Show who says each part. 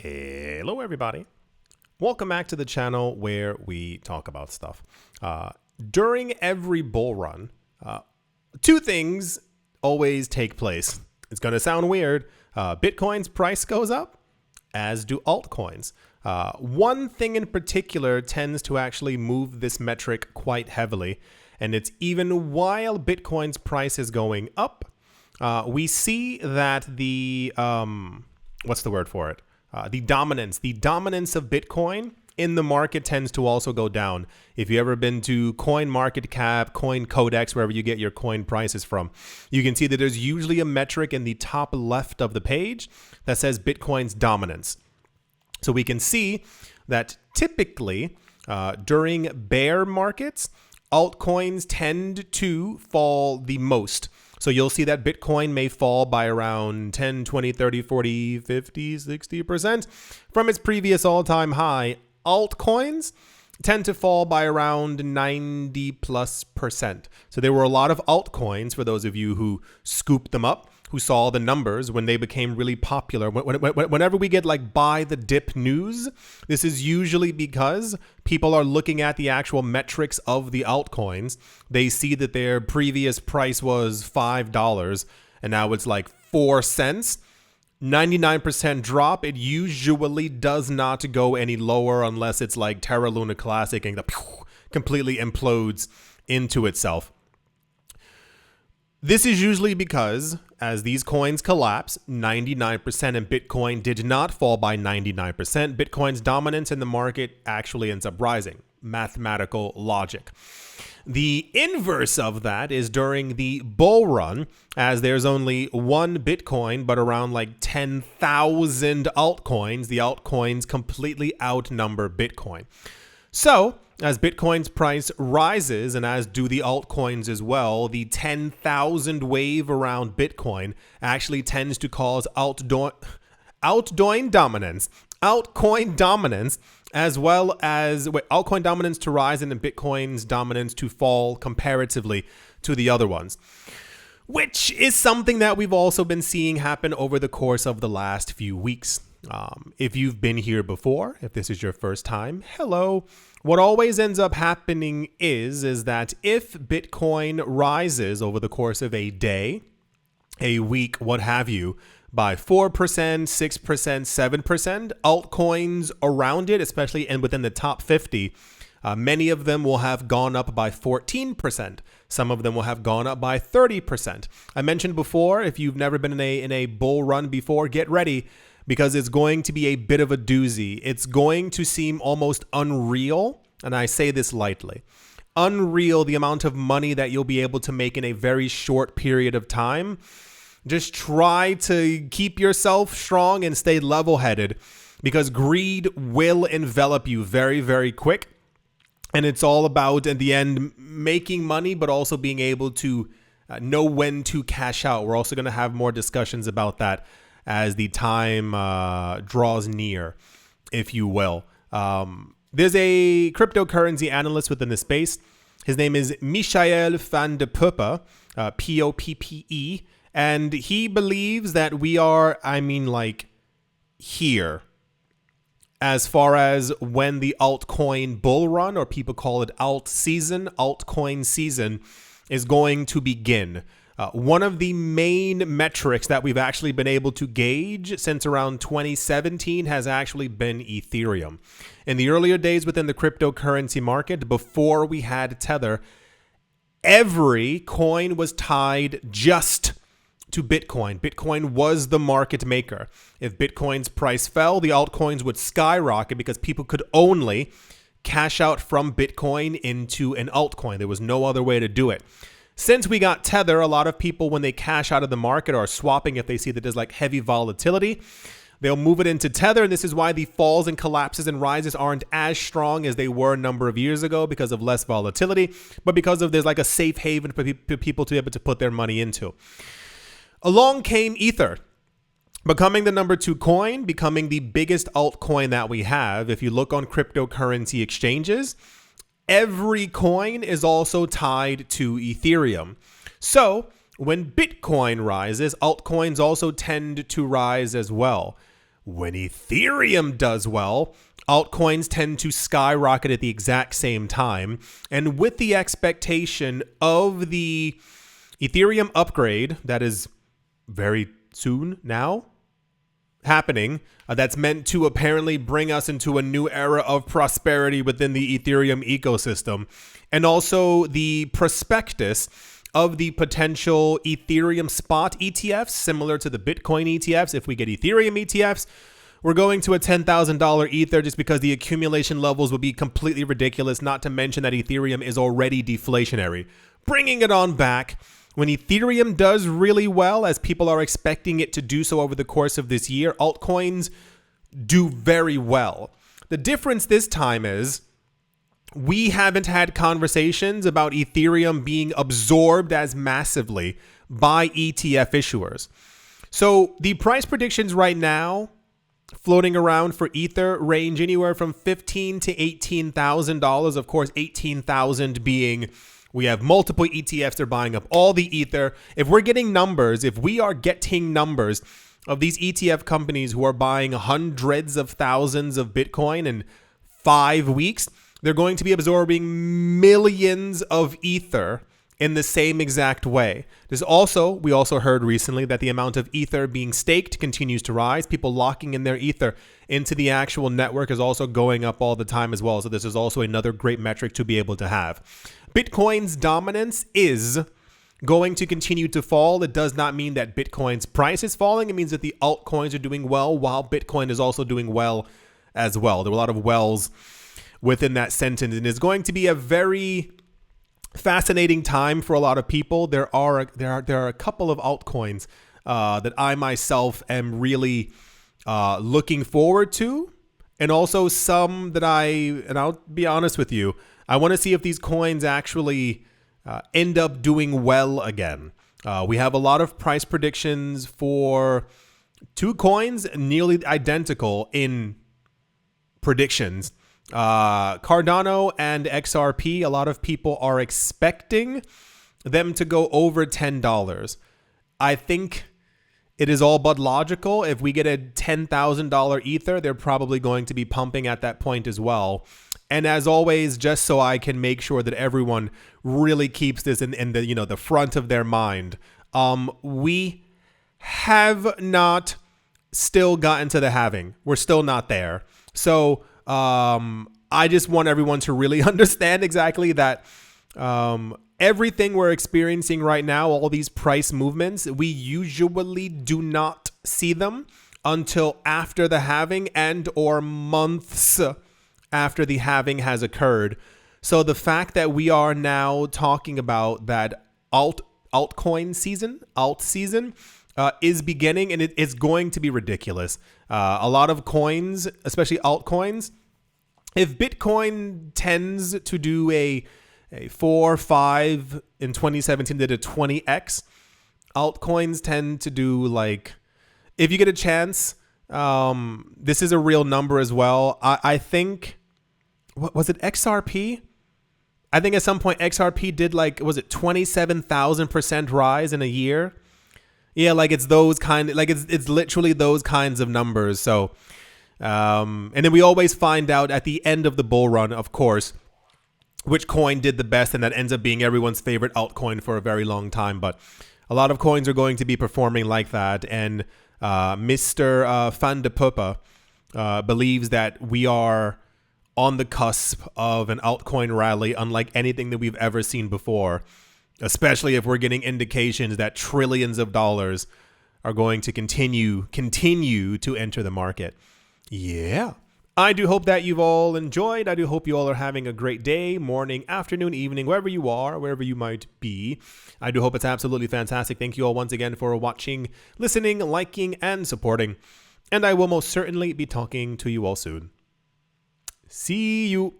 Speaker 1: Hello everybody. Welcome back to the channel where we talk about stuff. During every bull run, two things always take place. It's going to sound weird. Bitcoin's price goes up, as do altcoins. One thing in particular tends to actually move this metric quite heavily, and it's even while Bitcoin's price is going up, we see that the, what's the word for it? The dominance of Bitcoin in the market tends to also go down. If you've ever been to CoinMarketCap, CoinCodex, wherever you get your coin prices from, you can see that there's usually a metric in the top left of the page that says Bitcoin's dominance. So we can see that typically during bear markets, altcoins tend to fall the most. So you'll see that Bitcoin may fall by around 10, 20, 30, 40, 50, 60% from its previous all-time high. Altcoins tend to fall by around 90+%. So there were a lot of altcoins, for those of you who scooped them up, who saw the numbers when they became really popular. Whenever we get like buy the dip news, this is usually because people are looking at the actual metrics of the altcoins. They see that their previous price was $5 and now it's like 4 cents. 99% drop. It usually does not go any lower unless it's like Terra Luna Classic and completely implodes into itself. This is usually because as these coins collapse, 99% and Bitcoin did not fall by 99%. Bitcoin's dominance in the market actually ends up rising. Mathematical logic. The inverse of that is during the bull run, as there's only one Bitcoin, but around like 10,000 altcoins. The altcoins completely outnumber Bitcoin. So as Bitcoin's price rises, and as do the altcoins as well, the 10,000 wave around Bitcoin actually tends to cause altcoin dominance, as well as altcoin dominance to rise and Bitcoin's dominance to fall comparatively to the other ones, which is something that we've also been seeing happen over the course of the last few weeks. If you've been here before, if this is your first time, hello. What always ends up happening is that if Bitcoin rises over the course of a day, a week, what have you, by 4%, 6%, 7%, altcoins around it, especially and within the top 50, many of them will have gone up by 14%. Some of them will have gone up by 30%. I mentioned before, if you've never been in a bull run before, get ready, because it's going to be a bit of a doozy. It's going to seem almost unreal, and I say this lightly. Unreal, the amount of money that you'll be able to make in a very short period of time. Just try to keep yourself strong and stay level-headed, because greed will envelop you very, very quick. And it's all about, in the end, making money, but also being able to know when to cash out. We're also going to have more discussions about that as the time draws near, if you will. There's a cryptocurrency analyst within the space. His name is Michael van de Poppe, Poppe, and he believes that we are, here, as far as when the altcoin bull run, or people call it altcoin season, is going to begin. One of the main metrics that we've actually been able to gauge since around 2017 has actually been Ethereum. In the earlier days within the cryptocurrency market, before we had Tether, every coin was tied just to Bitcoin. Bitcoin was the market maker. If Bitcoin's price fell, the altcoins would skyrocket because people could only cash out from Bitcoin into an altcoin. There was no other way to do it. Since we got Tether, a lot of people, when they cash out of the market, are swapping if they see that there's like heavy volatility. They'll move it into Tether, and this is why the falls and collapses and rises aren't as strong as they were a number of years ago, because of less volatility, but because of there's like a safe haven for people to be able to put their money into. Along came Ether, becoming the number 2 coin, becoming the biggest altcoin that we have. If you look on cryptocurrency exchanges, every coin is also tied to Ethereum. So when Bitcoin rises, altcoins also tend to rise as well. When Ethereum does well, altcoins tend to skyrocket at the exact same time. And with the expectation of the Ethereum upgrade that is very soon now happening, that's meant to apparently bring us into a new era of prosperity within the Ethereum ecosystem, and also the prospectus of the potential Ethereum spot ETFs, similar to the Bitcoin ETFs. If we get Ethereum ETFs, we're going to a $10,000 Ether just because the accumulation levels would be completely ridiculous, not to mention that Ethereum is already deflationary. Bringing it on back, when Ethereum does really well, as people are expecting it to do so over the course of this year, altcoins do very well. The difference this time is we haven't had conversations about Ethereum being absorbed as massively by ETF issuers. So the price predictions right now floating around for Ether range anywhere from $15,000 to $18,000. Of course, $18,000 being we have multiple ETFs that are buying up all the Ether. If we are getting numbers of these ETF companies who are buying hundreds of thousands of Bitcoin in 5 weeks, they're going to be absorbing millions of Ether in the same exact way. We also heard recently that the amount of Ether being staked continues to rise. People locking in their Ether into the actual network is also going up all the time as well. So this is also another great metric to be able to have. Bitcoin's dominance is going to continue to fall. It does not mean that Bitcoin's price is falling. It means that the altcoins are doing well while Bitcoin is also doing well as well. There were a lot of wells within that sentence, and it's going to be a very fascinating time for a lot of people. There are a couple of altcoins that I myself am really looking forward to, and also some that I'll be honest with you, I want to see if these coins actually end up doing well again. We have a lot of price predictions for two coins nearly identical in predictions. Cardano and XRP, a lot of people are expecting them to go over $10. I think it is all but logical. If we get a $10,000 Ether, they're probably going to be pumping at that point as well. And as always, just so I can make sure that everyone really keeps this in the front of their mind, we have not still gotten to the halving. We're still not there. So I just want everyone to really understand exactly that everything we're experiencing right now, all these price movements, we usually do not see them until after the halving and or months after the halving has occurred. So the fact that we are now talking about that altcoin season, alt season, is beginning, and it is going to be ridiculous. A lot of coins, especially altcoins, if Bitcoin tends to do a 4 or 5 in 2017 did a 20x, altcoins tend to do like, if you get a chance, this is a real number as well. I think, what was it, XRP? I think at some point XRP did like, was it 27,000% rise in a year? Yeah, like it's those it's literally those kinds of numbers. So, and then we always find out at the end of the bull run, of course, which coin did the best, and that ends up being everyone's favorite altcoin for a very long time. But a lot of coins are going to be performing like that, and Mr. Van de Puppe believes that we are on the cusp of an altcoin rally unlike anything that we've ever seen before, especially if we're getting indications that trillions of dollars are going to continue to enter the market. Yeah. I do hope that you've all enjoyed. I do hope you all are having a great day, morning, afternoon, evening, wherever you are, wherever you might be. I do hope it's absolutely fantastic. Thank you all once again for watching, listening, liking, and supporting. And I will most certainly be talking to you all soon. See you.